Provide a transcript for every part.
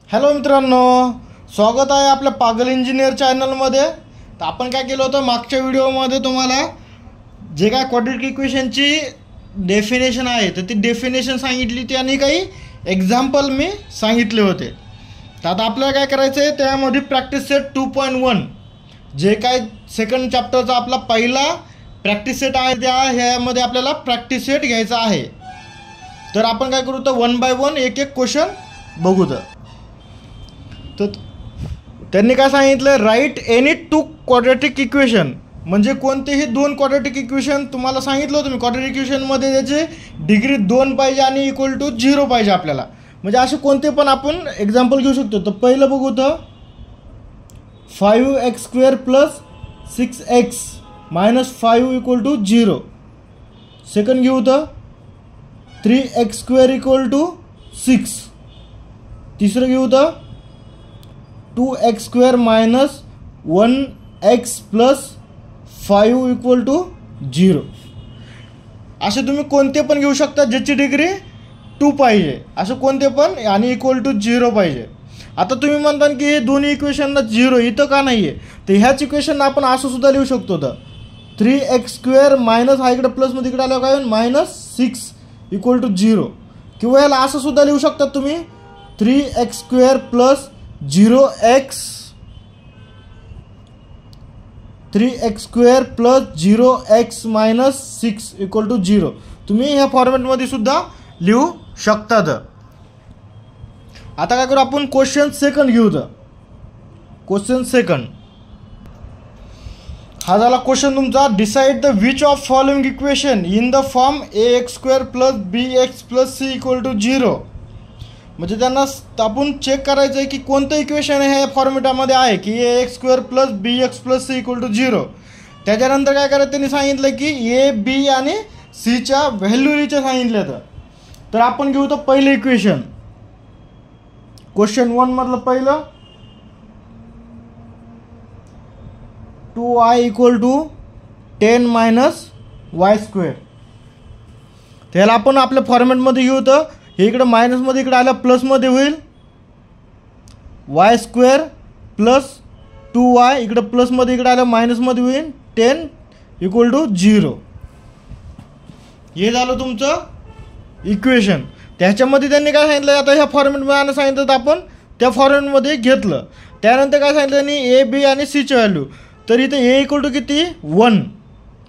Hello मित्रांनो, स्वागत आहे आपल्या पागल इंजिनियर चॅनलमध्ये। तर आपण काय केलं होतं, मागच्या व्हिडिओमध्ये तुम्हाला जे काय क्वाड्रॅटिक इक्वेशनची डेफिनेशन आहे तर ती डेफिनेशन सांगितली होती आणि काही एक्झाम्पल मी सांगितले होते। तर आता आपल्याला काय करायचं आहे, त्यामध्ये प्रॅक्टिस सेट 2.1 जे काय सेकंड चॅप्टरचा आपला पहिला प्रॅक्टिस सेट आहे त्या ह्यामध्ये आपल्याला प्रॅक्टिस सेट घ्यायचा आहे। तर आपण काय करू, तर 1 बाय 1 एक एक क्वेश्चन बघू। तर त्यांनी काय सांगितलं, write any two quadratic equation, म्हणजे कोणतेही दोन क्वाड्रॅटिक इक्वेशन तुम्हाला सांगितलं होतं मी। क्वाड्रॅटिक इक्वेशनमध्ये त्याची डिग्री 2 पाहिजे आणि इक्वल टू 0 पाहिजे आपल्याला, म्हणजे असे कोणते पण आपण एक्झाम्पल घेऊ शकतो। तर पहिलं बघू, तर 5x² + 6x - 5 equal to 0। Second घेऊ, तर 3x² = 6। तिसरं घेऊ, तर 2x² - 1x + 5 इक्वल टू 0। असे तुम्ही कोणते पण घेऊ शकता ज्याची डिग्री 2 पाहिजे, असं कोणते पण आणि इक्वल टू 0 पाहिजे। आता तुम्ही म्हणता की हे दोन्ही इक्वेशनला 0 इथं का नाही आहे, तर ह्याच इक्वेशन आपण असं सुद्धा लिहू शकतो। तर 3x² - हा इकडे प्लसमध्ये इकडे आल्यावर काय होईल, -6 इक्वल टू 0। किंवा याला असं सुद्धा लिहू शकता तुम्ही, 3x² + 0x 3x² + 0x - 6 equal to 0। तुम्ही ह्या फॉर्मॅटमध्ये सुद्धा लिहू शकतात। आता काय करू, आपण क्वेश्चन सेकंड घेऊ। तर क्वेश्चन सेकंड हा झाला क्वेश्चन तुमचा, decide the which of following equation in the form ax² + bx + c equal to 0। म्हणजे त्यांना आपण चेक करायचं आहे की कोणतं इक्वेशन हे फॉर्मॅटामध्ये आहे की ax² + bx + c equal to 0। त्याच्यानंतर काय करायचं, त्यांनी सांगितलं की a b आणि c च्या व्हॅल्यूचे सांगितलं। तर आपण घेऊ तर पहिलं इक्वेशन, क्वेश्चन 1 मधलं पहिलं, 2y = 10 - y²। त्याला आपण आपल्या फॉर्मॅटमध्ये घेऊ, तर हे इकडे मायनसमध्ये इकडे आलं प्लसमध्ये होईल, y² + 2y इकडे प्लसमध्ये इकडे आलं मायनसमध्ये होईल, 10 इक्वल टू 0। हे झालं तुमचं इक्वेशन। त्याच्यामध्ये त्यांनी काय सांगितलं, आता ह्या फॉर्मॅटमध्ये सांगितलं तर आपण त्या फॉर्मॅटमध्ये घेतलं। त्यानंतर काय सांगितलं त्यांनी, ए बी आणि सी ची व्हॅल्यू। तर इथे ए इक्वल टू किती, 1,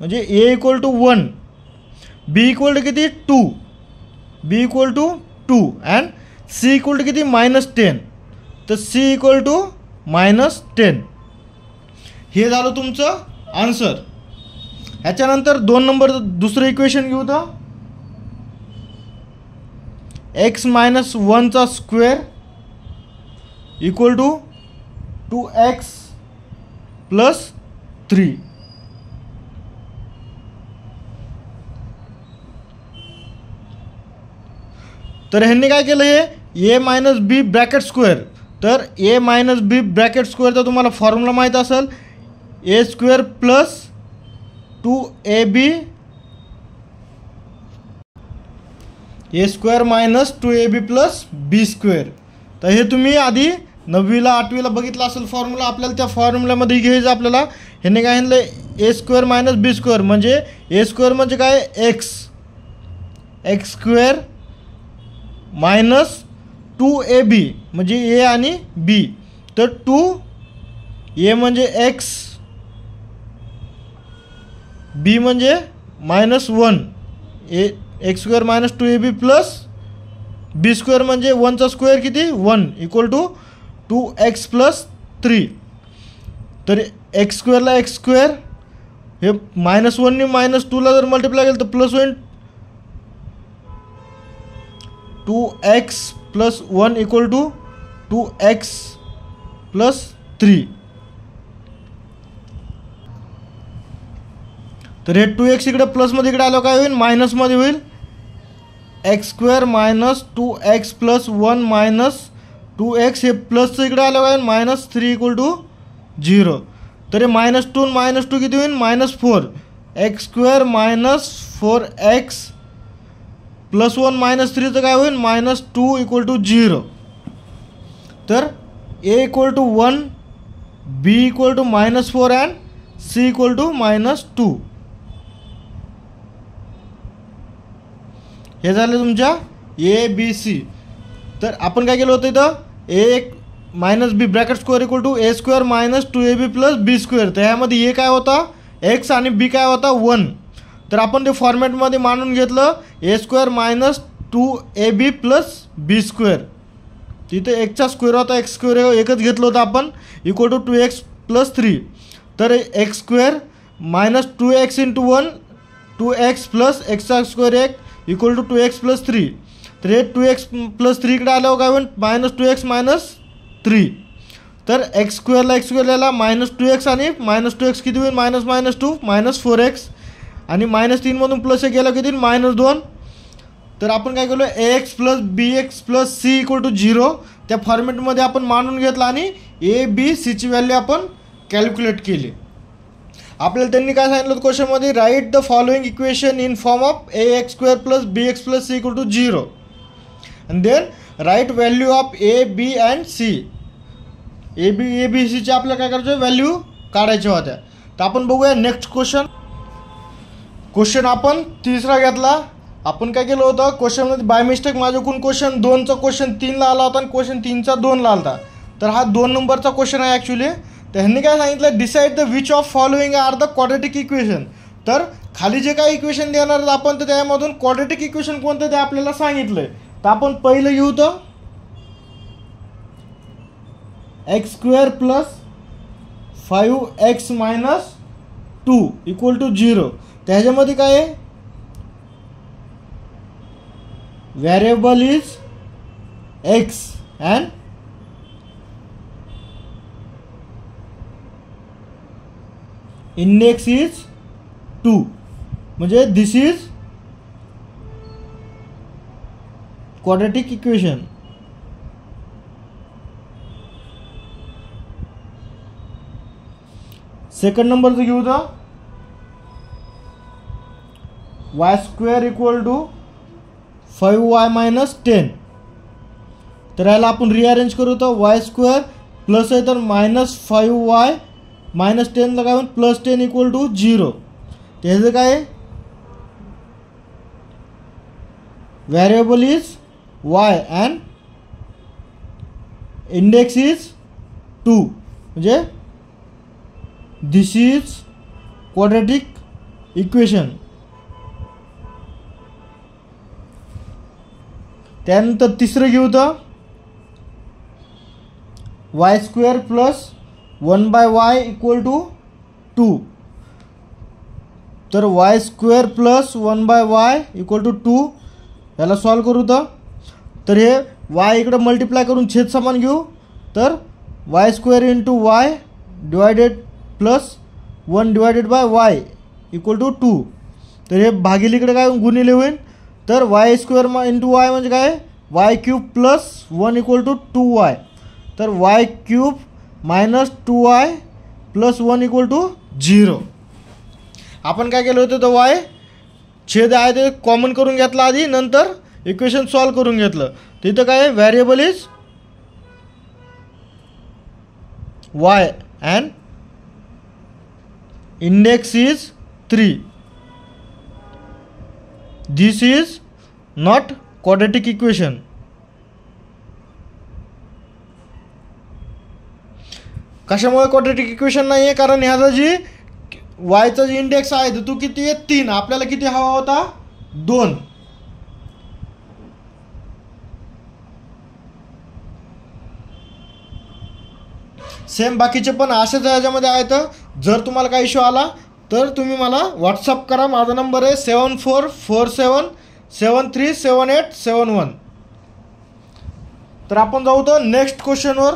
म्हणजे a equal to 1, b equal to किती 2, b equal to 2 and c equal to किती -10, तर सी इक्वल टू -10। हे झालं तुमचं आन्सर। ह्याच्यानंतर 2 नंबर दुसरं इक्वेशन घेऊ, तर x - 1² इक्वल टू 2x + 3। तर ह्यांनी काय केलं, हे a - b ब्रॅकेट स्क्वेअर। तर a - b ब्रॅकेट स्क्वेअरचा तुम्हाला फॉर्म्युला माहीत असेल, a² + 2ab a² - 2ab + b²। तर हे तुम्ही आधी 9वीला 8वीला बघितलं असेल फॉर्म्युला, आपल्याला त्या फॉर्म्युल्यामध्ये घ्यायचं आपल्याला। ह्याने काय म्हणलं, a² - b² म्हणजे a² म्हणजे काय, x² - 2ab म्हणजे a आणि b। तर 2a म्हणजे x, b म्हणजे -1, x² - 2ab + b² म्हणजे 1चा स्क्वेअर किती 1 इक्वल टू 2x + 3। तर x² ला x², हे -1 ने -2ला जर मल्टिप्लाय केलं तर प्लस होईल, 2x + 1 इक्वल टू 2x + 3। तर हे 2x इकडे प्लसमध्ये इकडे आलं काय होईल, मायनसमध्ये होईल, x² - 2x + 1 - 2x हे प्लसचं इकडे आलं काय होईल, -3 इक्वल टू 0। तर हे -2 - 2 किती होईल, -4, x² - 4x +1 - 3चं काय होईल, -2 इक्वल टू 0। तर a equal to 1, b equal to -4 and c equal to -2. हे झाले तुमच्या ए बी सी. तर आपण काय केलं होतं इथं a minus b bracket square equal to a square minus 2ab plus b square. तर ह्यामध्ये ए काय होता एक्स आणि बी काय होता 1. तर आपण ते फॉर्मॅटमध्ये मांडून घेतलं ए square minus 2ab plus b square. तिथे एक्सचा स्क्वेअर होता एक्स स्क्वेअर एकच घेतलं होतं आपण इक्वल टू 2x प्लस 3. तर x square minus 2x into 1 2x plus एक्सचा square 1 equal to 2x plus 3. तर हे 2x प्लस 3 इकडे आल्यावर काय होईल -2x मायनस 3. तर एक्स स्क्वेअरला एक्स स्क्वेअरला -2x आणि -2x किती होईल -2 -4x आणि -3मधून प्लस एक गेला किती -2. तर आपण काय केलं ax plus bx plus c equal to 0 त्या फॉर्मॅटमध्ये आपण मांडून घेतला आणि ए बी सीची व्हॅल्यू आपण कॅल्क्युलेट केली. आपल्याला त्यांनी काय सांगितलं होतं क्वेश्चनमध्ये write the following equation in form of ax square plus bx plus c equal to 0 and then write value of a b and c. A b सीच्या आपल्याला काय करायचं व्हॅल्यू काढायच्या होत्या. तर आपण बघूया नेक्स्ट क्वेश्चन आपण तिसरा घेतला. आपण काय केलं होतं क्वेश्चनमध्ये बाय मिस्टेक माझ्याकडून क्वेश्चन 2चा क्वेश्चन 3ला आला होता आणि क्वेश्चन 3चा 2ला आला होता. तर हा 2 नंबरचा क्वेश्चन आहे ॲक्च्युली. तर ह्यांनी काय सांगितलं decide the which of following are the quadratic equation. तर खाली जे काही इक्वेशन देणार आपण तर त्यामधून क्वाड्रेटिक इक्वेशन कोणतं ते आपल्याला सांगितलं आहे. तर आपण पहिलं घेऊ तर x square plus 5x minus 2 equal to 0. त्याच्यामध्ये काय आहे variable is x and index is 2. म्हणजे this is quadratic equation. Second नंबरचं घेऊ तर y square equal to 5y minus 10. तर याला आपण रिअरेंज करू तर वाय स्क्वेअर प्लस आहे तर -5y मायनस 10ला काय होईल प्लस 10 इक्वल टू 0. त्याचं काय variable is y and index is 2. म्हणजे दिस इज क्वाड्रेटिक इक्वेशन. त्यानंतर तिसरं घेऊ तर y square plus 1/y equal to 2. तर y square plus 1/y equal to 2 याला सॉल्व करू तर हे y इकडे मल्टिप्लाय करून छेद समान घेऊ. तर y square into y divided plus 1 divided by y equal to 2. तर हे भागिले इकडे काय गुणिले होईल. तर वाय स्क्वेअर इंटू वाय म्हणजे काय y cube plus 1 equal to 2y. तर y cube minus 2y plus 1 equal to 0. आपण काय केलं होतं तर वाय छेद आहे ते कॉमन करून घेतला आधी नंतर इक्वेशन सॉल्व करून घेतलं. तिथं काय variable is why and index is 3. This is not quadratic equation. कशामुळे क्वाड्रेटिक इक्वेशन नाही आहे कारण ह्याचा जी वायचा जी इंडेक्स आहे तो किती आहे 3. आपल्याला किती हवा होता 2. सेम बाकीचे पण असेच ह्याच्यामध्ये आहेत. जर तुम्हाला काही इश्यू आला तर तुम्ही मला व्हॉट्सअप करा. माझा नंबर आहे 7447737871. तर आपण जाऊ तर नेक्स्ट क्वेश्चनवर.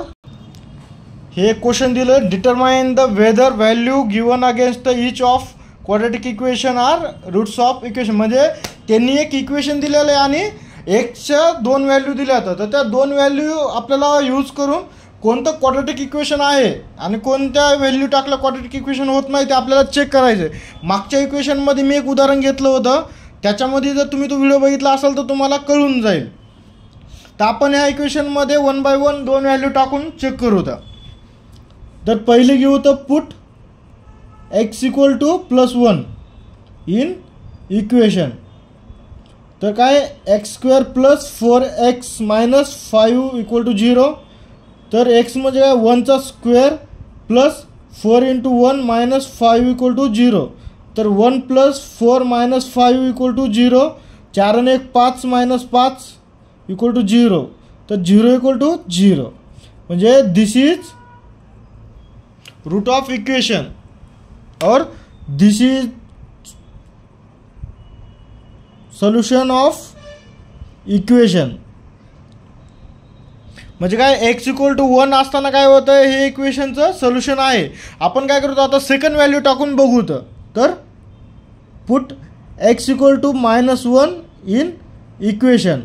हे क्वेश्चन दिलं determine the whether value given against each of quadratic equation are roots of equation. म्हणजे त्यांनी एक इक्वेशन दिलेलं आहे आणि एक्सच्या 2 व्हॅल्यू दिल्या होत्या. तर त्या 2 व्हॅल्यू आपल्याला यूज करून कोणतं क्वाड्रेटिक इक्वेशन आहे आणि कोणत्या व्हॅल्यू टाकलं क्वाड्रेटिक इक्वेशन होत नाही ते आपल्याला चेक करायचं आहे. मागच्या इक्वेशनमध्ये मी एक उदाहरण घेतलं होतं त्याच्यामध्ये जर तुम्ही तो व्हिडिओ बघितला असाल तर तुम्हाला कळून जाईल. तर आपण ह्या इक्वेशनमध्ये 1 बाय 1 दोन व्हॅल्यू टाकून चेक करू. तर पहिले घेऊ तर put x equal to +1 in equation. तर काय x² + 4x - 5 इक्वल टू 0. तर x म्हणजे काय 1चा स्क्वेअर प्लस 4 × 1 - 5 इक्वल टू 0. तर 1 + 4 - 5 इक्वल टू 0. 4 आणि 1 5 - 5 इक्वल टू 0. तर 0 इक्वल टू 0. म्हणजे this is root of equation और this is solution of equation. म्हणजे काय x इक्वल टू 1 असताना काय होतं, हे इक्वेशनचं सोल्युशन आहे. आपण काय करतो आता सेकंड व्हॅल्यू टाकून बघू. तर put x equal to -1 in equation.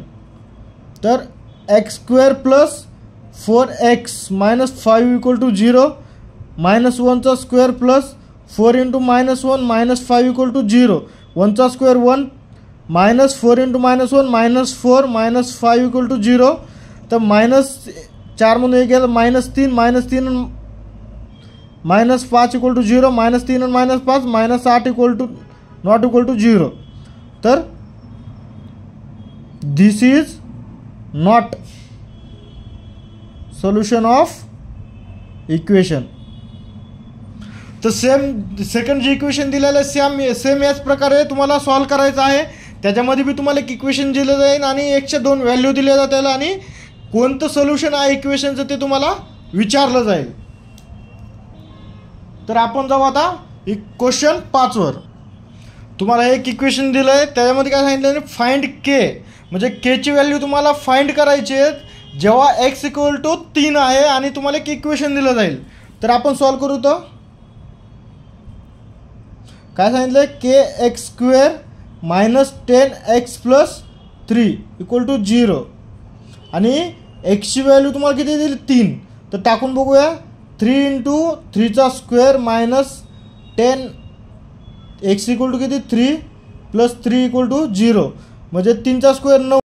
तर x² + 4x - 5 इक्वल टू 0. -1चा स्क्वेअर प्लस 4 × -1 - 5 इक्वल टू 0. 1चा स्क्वेअर 1 -4 × -1 -4 -5 इक्वल टू 0. तर -4 म्हणून हे गेलं -3 -3 -5 इक्वल टू 0. -3 आणि -5 -8 equal to not equal to 0. तर this is not solution of equation. तर सेकंड जे इक्वेशन दिलेलं आहे सेम याच प्रकारे तुम्हाला सॉल्व करायचं आहे. त्याच्यामध्ये बी तुम्हाला एक इक्वेशन दिलं जाईल आणि 102 व्हॅल्यू दिल्या जातील आणि कोणतं सोल्युशन आहे इक्वेशनचं ते तुम्हाला विचारलं जाईल. तर आपण जाऊ आता क्वेश्चन 5 वर. तुम्हाला एक इक्वेशन दिलं आहे, त्याच्यामध्ये काय सांगितलं फाइंड के. म्हणजे केची व्हॅल्यू तुम्हाला फाइंड करायची आहे जेव्हा x इक्वल टू 3 आहे आणि तुम्हाला एक इक्वेशन दिलं जाईल. तर आपण सॉल्व करू. तर काय सांगितलं kx² - 10x + 3 इक्वल टू 0. आणि एक्सची व्हॅल्यू तुम्हाला किती दिली 3. तर टाकून बघूया. 3 × 3चा स्क्वेअर -10 x इक्वल टू किती 3 + 3 इक्वल टू 0. म्हणजे 3चा स्क्वेअर 9.